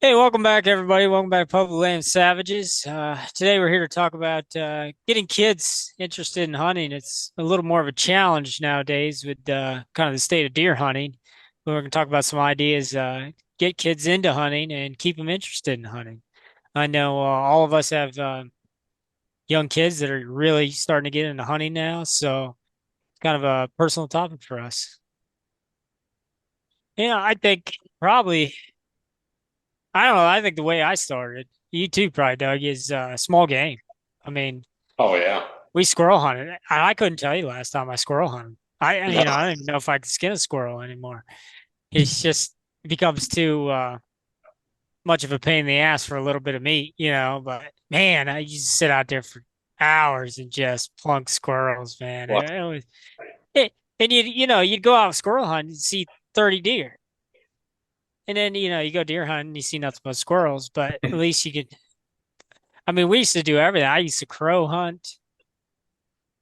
Hey, welcome back, everybody. Welcome back to Public Land Savages. Today, we're here to talk about getting kids interested in hunting. It's a little more of a challenge nowadays with kind of the state of deer hunting. But we're going to talk about some ideas, get kids into hunting and keep them interested in hunting. I know all of us have young kids that are really starting to get into hunting now, so it's kind of a personal topic for us. Yeah, I think probably I don't know. I think the way I started, you too, probably, Doug, is small game. I mean, Oh yeah. we squirrel hunted. I couldn't tell you last time I squirrel hunted. I don't even know if I can skin a squirrel anymore. It's just it becomes too much of a pain in the ass for a little bit of meat. But man, I used to sit out there for hours and just plunk squirrels, man. Well, It, and you'd go out squirrel hunting and see 30 deer. And then, you go deer hunting and you see nothing but squirrels, but at least you could. I mean, we used to do everything. I used to crow hunt.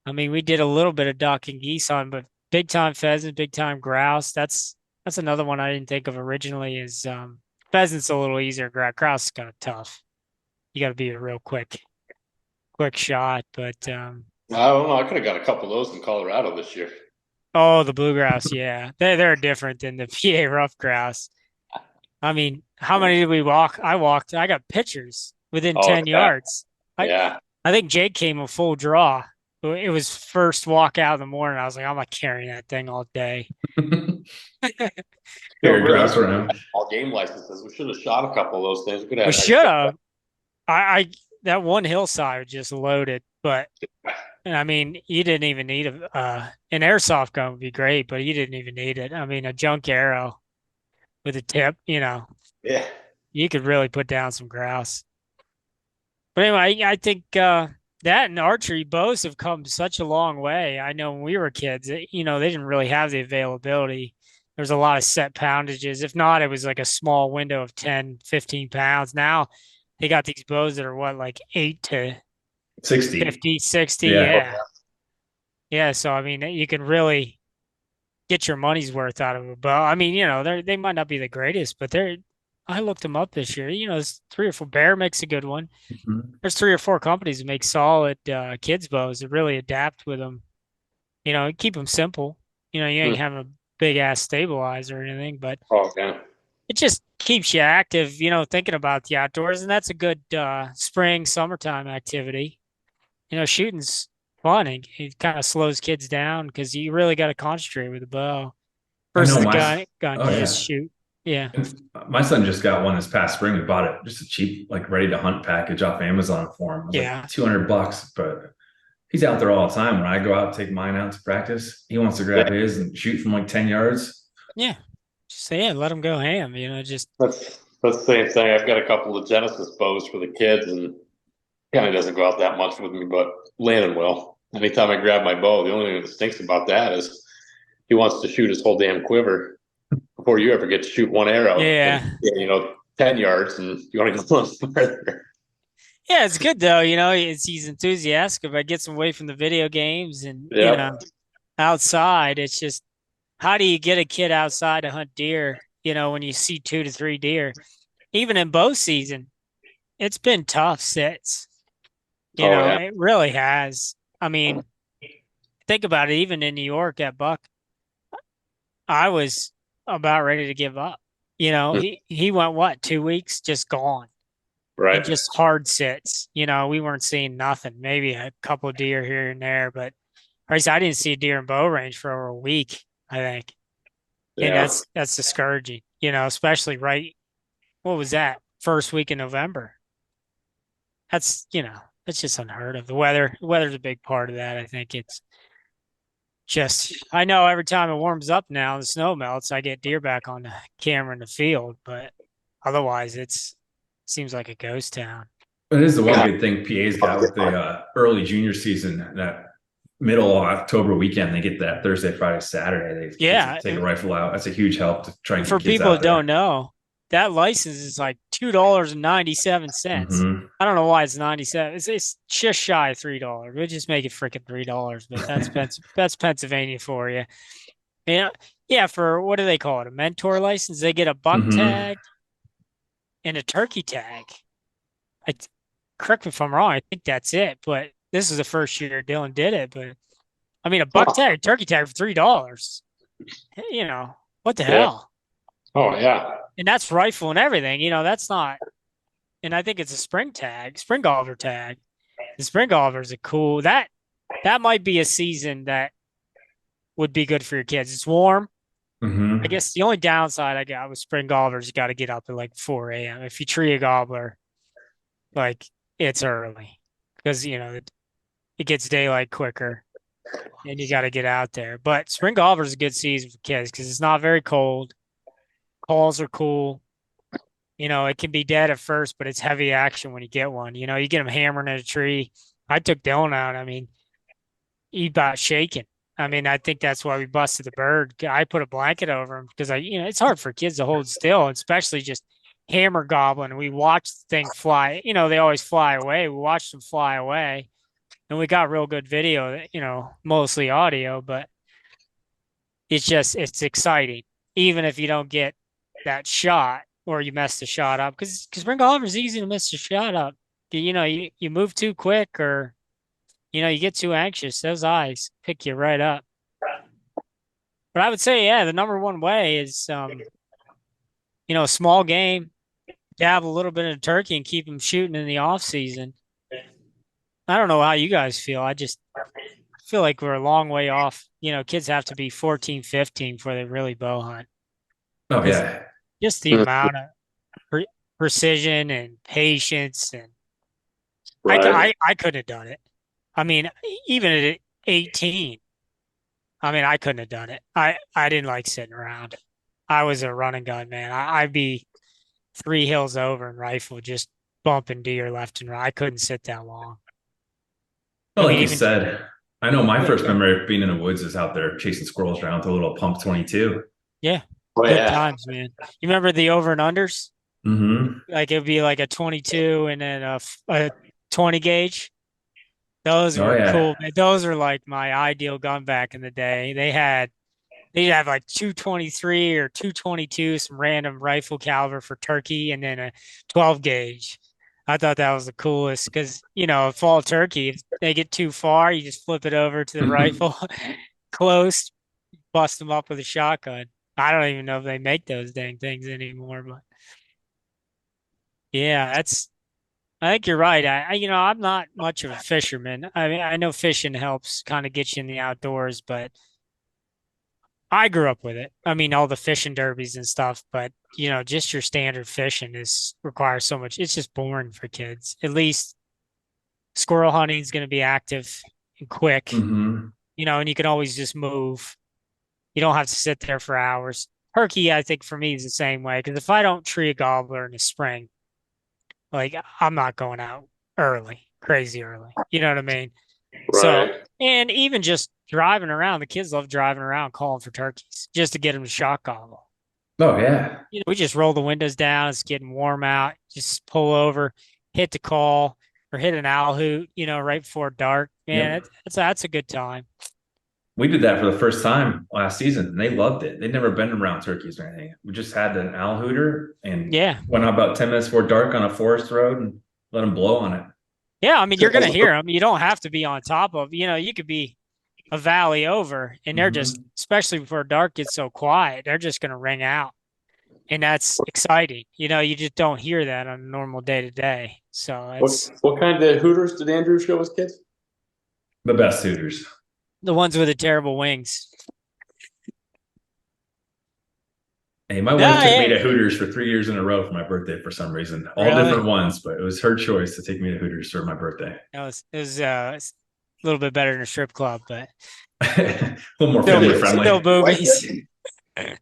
I mean, we did a little bit of duck and geese hunt, but big time pheasant, big time grouse. That's another one I didn't think of originally. Is pheasant's a little easier. Grouse is kind of tough. You got to be a real quick shot. But I don't know. I could have got a couple of those in Colorado this year. oh, the blue grouse, yeah, they're different than the PA rough grouse. I mean, how many did we walk? I walked. I got pictures within Oh 10 yeah, yards. I yeah. I think Jake came a full draw. It was first walk out in the morning. I was like, I'm not carrying that thing all day. Still Carry really grouse around. all game licenses. We should have shot a couple of those things. We could We have had should nice. have. I that one hillside was just loaded, but I mean, you didn't even need an airsoft gun would be great, but you didn't even need it. I mean, a junk arrow with a tip, Yeah. you could really put down some grouse. But anyway, I think that and archery bows have come such a long way. I know when we were kids, they didn't really have the availability. There's a lot of set poundages. If not, it was like a small window of 10, 15 pounds. Now they got these bows that are what, like 8 to 60. 50, 60. Yeah. Yeah. Yeah. So, I mean, you can really get your money's worth out of a bow. I mean, they might not be the greatest, but I looked them up this year. There's three or four. Bear makes a good one. Mhm. There's three or four companies that make solid kids bows that really adapt with them. Keep them simple. You Hmm. ain't having a big ass stabilizer or anything, but Oh yeah. it just keeps you active. Thinking about the outdoors, and that's a good spring, summertime activity. Shooting's fun. It kind of slows kids down because you really got to concentrate with a bow I versus know a my. gun. Oh You just yeah. shoot. Yeah, And my son just got one this past spring. We bought it just a cheap, like ready to hunt package off Amazon for him. It was like yeah, $200, but he's out there all the time. When I go out, take mine out to practice, he wants to Yeah. grab his and shoot from like 10 yards. yeah. Just say, yeah, let them go ham. Just That's the same thing. I've got a couple of Genesis bows for the kids, and kind of doesn't go out that much with me, but Landon will. Anytime I grab my bow, the only thing that stinks about that is he wants to shoot his whole damn quiver before you ever get to shoot one arrow, and yeah. 10 yards, and you want to go a little further. Yeah, it's good though. He's enthusiastic about gets away from the video games and Yeah. outside. It's just how do you get a kid outside to hunt deer? When you see 2 to 3 deer, even in bow season, it's been tough sits. Oh yeah. It really has. I mean, think about it. Even in New York at Buck, I was about ready to give up. He went what 2 weeks just gone. And Right. just hard sits. We weren't seeing nothing. Maybe a couple of deer here and there, but Bryce, I didn't see a deer in bow range for over a week, I think. And Yeah. that's discouraging, especially right, what was that? First week in November. That's just unheard of. The weather's a big part of that. I think it's just I know every time it warms up now, the snow melts, I get deer back on the camera in the field, but otherwise it's seems like a ghost town. It is the one Yeah. good thing PA's got with the early junior season. That middle of October weekend, they get that Thursday, Friday, Saturday. They get to Yeah, take a rifle out. That's a huge help to try and for get kids people out that don't there. know, that license is like $2.97. Hmm. I don't know why it's 97. It's just shy of $3. We'll just make it freaking $3, but that's Pennsylvania for you. Yeah, yeah. For what do they call it? A mentor license. They get a buck Hmm. tag, and a turkey tag. I correct me if I'm wrong. I think that's it. But this is the first year Dylan did it. But I mean, a buck Huh. tag, turkey tag for $3. You know what the Yeah. hell? Oh yeah. And that's rifle and everything. That's not. And I think it's a spring tag, spring golfer tag. The spring golfers are cool. That might be a season that would be good for your kids. It's warm. I Hmm. guess the only downside I got with spring golfers, you got to get up at like 4 a.m. If you tree a gobbler, like it's early because it gets daylight quicker and you got to get out there. But spring golfers is a good season for kids because it's not very cold. Calls are cool. It can be dead at first, but it's heavy action when you get one. You get them hammering at a tree. I took Dylan out. I mean, he about shaking. I mean, I think that's why we busted the bird. I put a blanket over him because it's hard for kids to hold still, especially just hammer gobbling. We watched the thing fly. They always fly away. We watched them fly away, and we got real good video. Mostly audio, but it's exciting, even if you don't get that shot or you mess the shot up. Because spring golf is easy to mess the shot up. You move too quick or you get too anxious, those eyes pick you right up. But I would say, yeah, the number one way is, a small game, dab a little bit of turkey and keep them shooting in the off season. I don't know how you guys feel. I just feel like we're a long way off. Kids have to be 14, 15 before they really bow hunt Oh because yeah. just the Mm, amount of precision and patience and right. I couldn't have done it. I mean, even at 18, I mean, I couldn't have done it. I didn't like sitting around. I was a run and gun man. I'd be 3 hills over and rifle just bumping deer left and right. I couldn't sit that long. I Well, mean, like you even said, I know my yeah, first memory of being in the woods is out there chasing squirrels around with a little pump 22. yeah, Oh good yeah. times, man. You remember the over and unders? Hmm. Like it would be like a 22 and then a 20 gauge. Those Oh were yeah. cool. Man. Those are like my ideal gun back in the day. They'd have like 223 or 222, some random rifle caliber for turkey, and then a 12 gauge. I thought that was the coolest because, fall turkey, if they get too far, you just flip it over to the rifle close, bust them up with a shotgun. I don't even know if they make those dang things anymore, but yeah, I think you're right. I'm not much of a fisherman. I mean, I know fishing helps kind of get you in the outdoors, but I grew up with it. I mean, all the fishing derbies and stuff, but just your standard fishing is requires so much. It's just boring for kids. At least squirrel hunting is going to be active and quick, Hmm. and you can always just move. You don't have to sit there for hours. Turkey, I think for me is the same way because if I don't tree a gobbler in the spring, like I'm not going out early, crazy early. You know what I mean? So, Right. and even just driving around, the kids love driving around calling for turkeys just to get them to shot gobble. Oh yeah. We just roll the windows down. It's getting warm out. Just pull over, hit the call, or hit an owl hoot. Right before dark. Man, Yep. that's a good time. We did that for the first time last season, and they loved it. They'd never been around turkeys or anything. We just had an owl hooter and Yeah, went out about 10 minutes before dark on a forest road and let them blow on it. yeah. I mean, you're gonna hear them. You don't have to be on top of. You could be a valley over, and they're just, Hmm. especially before dark gets so quiet, they're just gonna ring out, and that's exciting. You just don't hear that on a normal day to day. So it's What kind of Hooters did Andrew show his kids? The best hooters. the ones with the terrible wings. Hey, my wife Yeah, took me to hey, Hooters for 3 years in a row for my birthday for some reason. All different really? ones, but it was her choice to take me to Hooters for my birthday. It was a little bit better than a strip club, but A little more still family still friendly. Your wife boobies. did?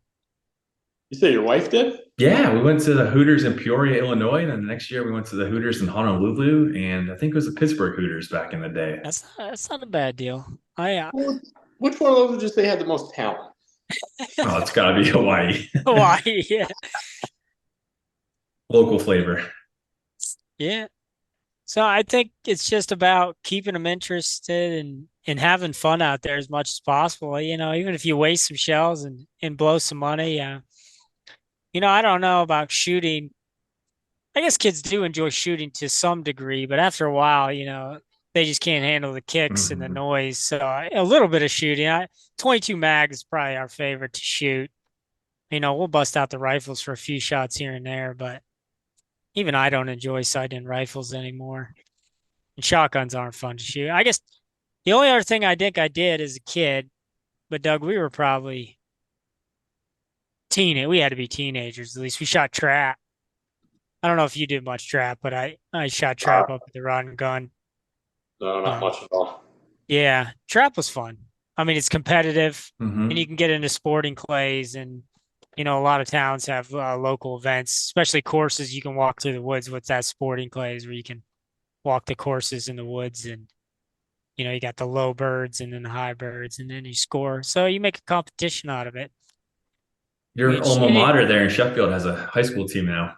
You say your wife did? Yeah, we went to the Hooters in Peoria, Illinois, and then the next year we went to the Hooters in Honolulu, and I think it was the Pittsburgh Hooters back in the day. That's not a bad deal. I Which one of those would you say had the most talent? Oh, it's got to be Hawaii. Hawaii, yeah, Local flavor. yeah. So I think it's just about keeping them interested and having fun out there as much as possible. Even if you waste some shells and blow some money. I don't know about shooting I guess kids do enjoy shooting to some degree, but after a while, they just can't handle the kicks and the Mhm. noise. So a little bit of shooting. 22 mag is probably our favorite to shoot. We'll bust out the rifles for a few shots here and there, but even I don't enjoy sighting rifles anymore. And shotguns aren't fun to shoot. I guess the only other thing I think I did as a kid, but Doug, we were probably we had to be teenagers at least. We shot trap. I don't know if you did much trap, but I shot Uh, trap up at the rod and gun. no, not Um, much at all. yeah, trap was fun. I mean, it's competitive, and you Mhm. can get into sporting clays, and a lot of towns have local events, especially courses. You can walk through the woods with that sporting clays, where you can walk the courses in the woods, and you got the low birds and then the high birds, and then you score. So you make a competition out of it, Your which alma mater there in Sheffield has a high school team now.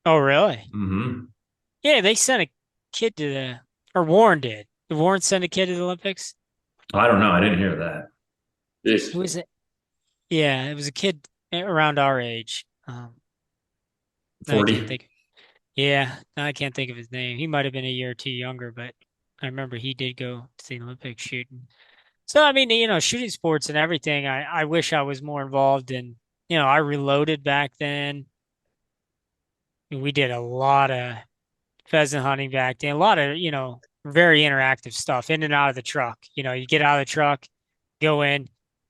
oh, really? Hmm. Yeah, they sent a kid to or Warren did. Did Warren send a kid to the Olympics? I don't know. I didn't hear that. Who Jeez. is it? Yeah, it was a kid around our age. I can't 40. think. Yeah, I can't think of his name. He might have been a year or two younger, but I remember he did go to the Olympics shooting. So I mean, shooting sports and everything. I wish I was more involved in. I reloaded back then. We did a lot of pheasant hunting back then. A lot of very interactive stuff in and out of the truck. You get out of the truck, go in,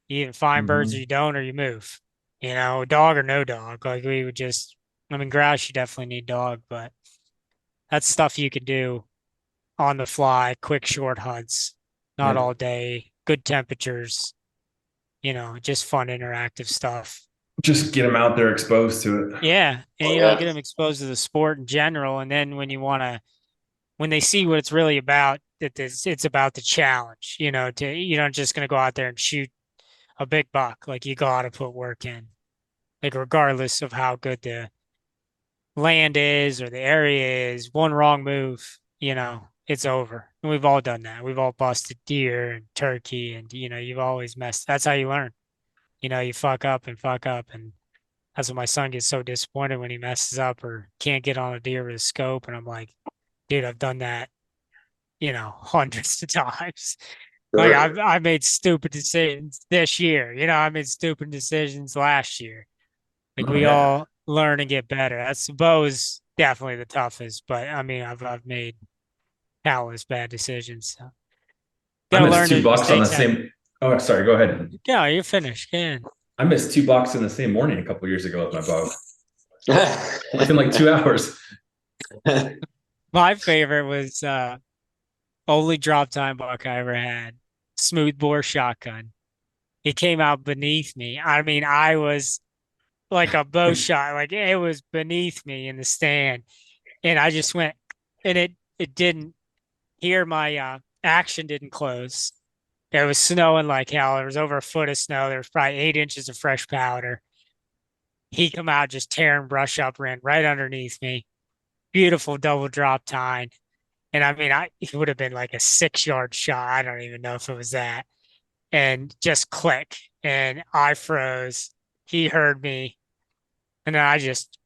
you either find birds or Hmm. you don't, or you move. Dog or no dog. Like we would just. I mean, grouse you definitely need dog, but that's stuff you could do on the fly, quick, short hunts, not Yep. all day, good temperatures, just fun, interactive stuff. Just get them out there exposed to it. Yeah. And, Oh, yeah. get them exposed to the sport in general. And then when they see what it's really about, it's about the challenge, you're not just going to go out there and shoot a big buck. Like you got to put work in, like regardless of how good the land is or the area is, one wrong move, it's over. And we've all done that. We've all busted deer and turkey, and you've always messed. That's how you learn. You fuck up and fuck up, and that's when my son gets so disappointed when he messes up or can't get on a deer with a scope. And I'm like, dude, I've done that, hundreds of times. Like Sure. I've made stupid decisions this year. I made stupid decisions last year. Like Oh we yeah. all learn and get better. That's Bo is definitely the toughest, but I mean, I've made countless bad decisions. So. I Got to missed learn two the bucks on the mistakes happen. same. Oh, sorry. Go ahead. Yeah, you're finished. Can I missed two bucks in the same morning a couple years ago with my bow, within like 2 hours. my favorite was only drop time buck I ever had. Smooth bore shotgun. It came out beneath me. I mean, I was like a bow shot. Like it was beneath me in the stand, and I just went, and it didn't. Here, my action didn't close. It was snowing like hell. There was over a foot of snow. There was probably 8 inches of fresh powder. He come out just tearing brush up, ran right underneath me. Beautiful double drop tine. And I mean, it would have been like a 6 yard shot. I don't even know if it was that. And just click. And I froze. He heard me. And then I just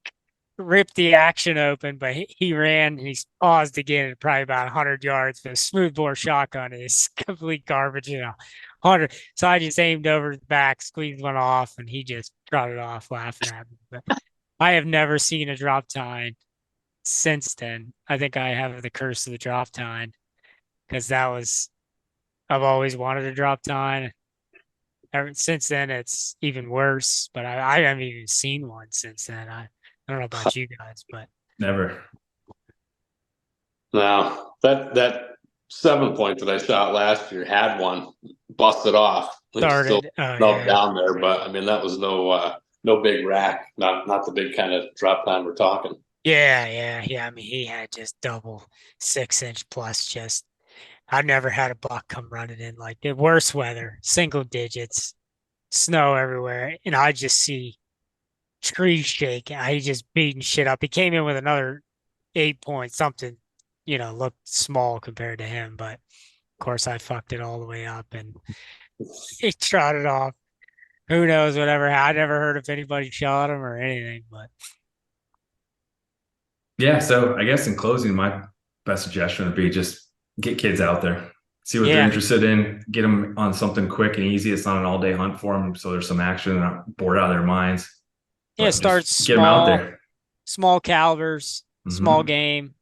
ripped the action open, but he ran and he paused again at probably about 100 yards. But a smoothbore shotgun is complete garbage, 100. So I just aimed over the back, squeezed one off, and he just trotted off laughing at me. But I have never seen a drop tine since then. I think I have the curse of the drop tine because I've always wanted a drop tine. Ever since then, it's even worse, but I haven't even seen one since then. I don't know about you guys, but Never. No, that 7 point that I shot last year had one busted off. It was still started. Oh snubbed yeah, down there, but I mean that was no big rack, not the big kind of drop time we're talking. yeah. I mean, he had just double 6 inch plus. Just I've never had a buck come running in like the worst weather, single digits, snow everywhere, and I just see trees shaking. I just beating shit up. He came in with another 8 point something, looked small compared to him, but of course I fucked it all the way up and he trotted off. Who knows, whatever. I never heard if anybody shot him or anything, but Yeah. So I guess in closing, my best suggestion would be just get kids out there, see what they're Yeah. interested in, get them on something quick and easy. It's not an all day hunt for them. So there's some action, they're not bored out of their minds, Yeah. but Start just get them out there. small calibers, small Hmm. game,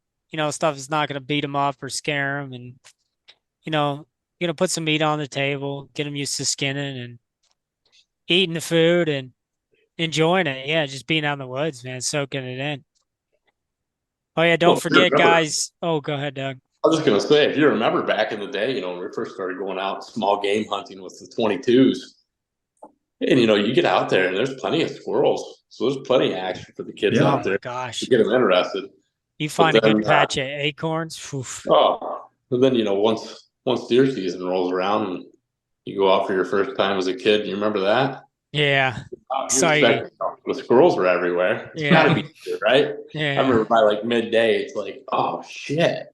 stuff that's not going to beat them up or scare them. And, you know, put some meat on the table, get them used to skinning and eating the food and enjoying it. Yeah. Just being out in the woods, man, soaking it in. Oh, yeah. Well, Don't if you forget, remember, guys. Oh, go ahead, Doug. I was just gonna say, if you remember back in the day, when we first started going out small game hunting with the 22s, and you get out there and there's plenty of squirrels, so there's plenty of action for the kids Oh, Yeah. out my there to gosh. get them interested. You But find a good then, patch of acorns. Oof. once deer season rolls around and you go out for your first time as a kid, you remember that? Yeah. You Exciting. expect the squirrels were everywhere. It's got to Yeah. be deer, right? I Yeah. remember by like midday, it's like, oh shit,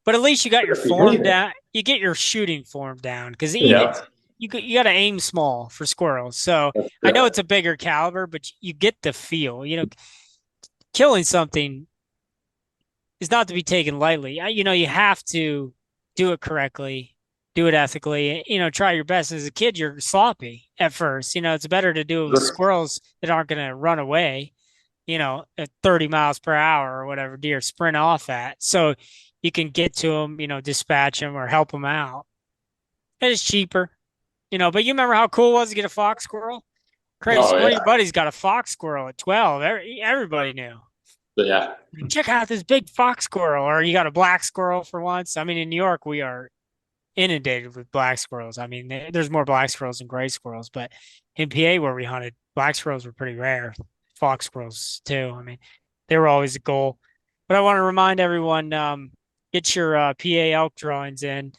But at least you got your where he form made it. down. You get your shooting form down because even Yeah, you got to aim small for squirrels. So that's I know true. it's a bigger caliber, but you get the feel. Killing something is not to be taken lightly. You have to do it correctly, do it ethically. Try your best. As a kid, you're sloppy at first. It's better to do it with squirrels that aren't going to run away. At 30 miles per hour or whatever deer sprint off at. So you can get to them, dispatch them or help them out. And it's cheaper, but you remember how cool it was to get a fox squirrel? Chris, Oh one of yeah, your buddies got a fox squirrel at 12. Everybody knew. but yeah. Check out this big fox squirrel, or you got a black squirrel for once. I mean, in New York, we are inundated with black squirrels. I mean, there's more black squirrels than gray squirrels, but in PA where we hunted, black squirrels were pretty rare. Fox squirrels too. I mean, they were always a goal. But I want to remind everyone, get your PA elk drawings in.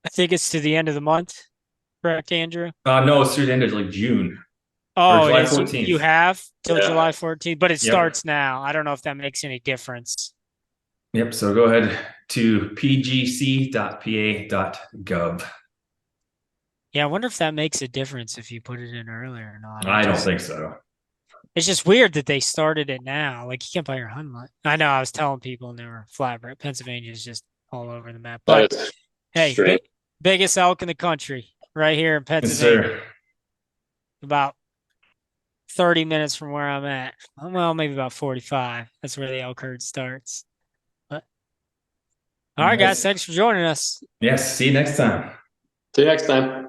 I think it's to the end of the month, correct, Andrew? No, it's through the end of like June or Oh, it July is. You 14th. have till Yeah. July 14th, but it Yep. starts now. I don't know if that makes any difference. Yep. So go ahead to pgc.pa.gov. Yeah, I wonder if that makes a difference if you put it in earlier or not. I don't think so. It's just weird that they started it now. Like you can't buy your hunting lot. I know I was telling people and they were flat, but Pennsylvania is just all over the map. But That is hey, strange. biggest elk in the country right here in Yes, Pennsylvania, sir. about 30 minutes from where I'm at. Well, maybe about 45. That's where the elk herd starts. But all right, guys, Nice. thanks for joining us. Yes. See you next time. See you next time.